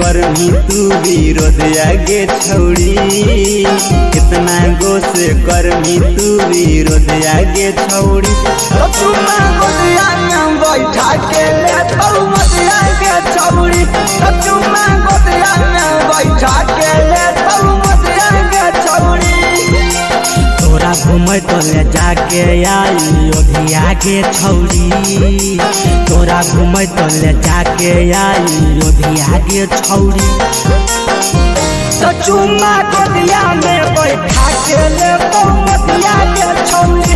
करमी तू विरोध आगे छौड़ी, कितना गो से करमी तू विरोध आगे छौड़ी। चुम्मा गोदिया में बैठा के ले तो मतिया के छौड़ी, चुम्मा गोदिया में बैठा के ले तो मतिया के छौड़ी। तोरा घूमे तो ले जाके आई ओधिया के छौड़ी, तोरा घूमे तो ले जाके आई ओधिया के छौड़ी। चुम्मा गोदिया में बैठा के ले तो मतिया के छौड़ी,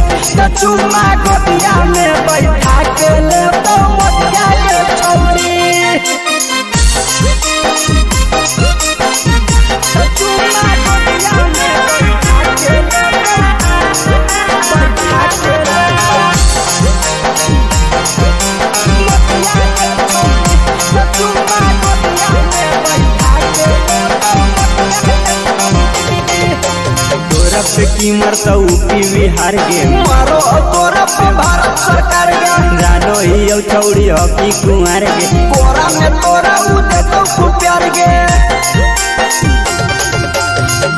चुम्मा गोदिया में बैठा के ले तो मतिया के छौड़ी। चुम्मा गोदिया में बैठा के ले तोरा पे कीमर तो यूपी बिहार के मारो तोरा पे भारत सरकार के जानो ही छौड़ी हकी कुमार के। कोरा में तोरा उदे तो खूब प्यार के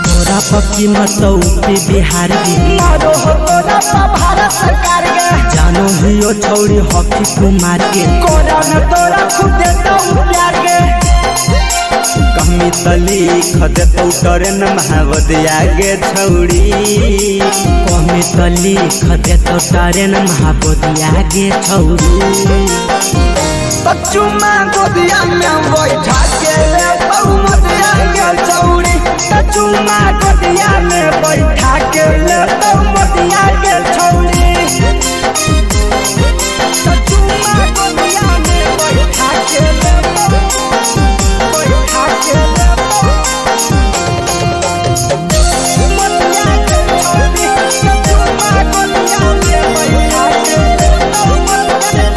तोरा पे कीमर तो यूपी बिहार के मारो तोरा पे भारत सरकार के जानो ही छौड़ी हकी कुमार के। कोरा में तोरा खूब दे तो प्यार के कहमी तली खदे तो टरेन महावत आगे छौड़ी, कहमी तली खदे तो टरेन महावत आगे छौड़ी। चुम्मा गोदिया में बैठा के ले तो मतिया के छौड़ी, चुम्मा गोदिया में बैठा के ले तो मतिया के छौड़ी। चुम्मा गोदिया में बैठा के ले बैठा के ले मतिया के छौड़ी, चुम्मा गोदिया में बैठा के ले तो मतिया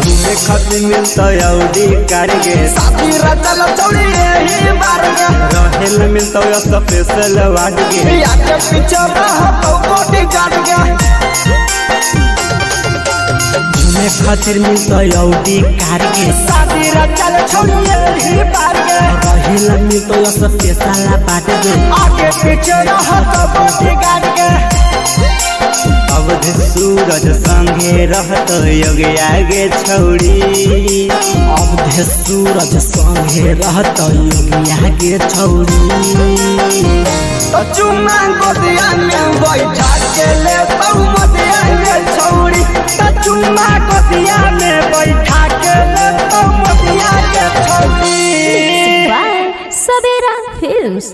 घूमे खातिर मिलता औडी कारगे साथी रचल छौड़ी यही बार के रहेल मिलता स्पेशल वार्ड के। या के पीछे रह तो कोटी काट के घूमे खातिर मिलता औडी कारगे साथी रचल छौड़ी यही बार के रहेल मिलता स्पेशल वार्ड के। आगे पीछे रह तो कोटी काट के अवध सूरज संगे रहत योगी आगे छौड़ी, अवध सूरज संगे रहत योगी आगे छौड़ी। चुम्मा गोदिया में बैठा के ले तो मतिया के छौड़ी, चुम्मा गोदिया में बैठा के ले तो मतिया के छौड़ी। By Sabera Films।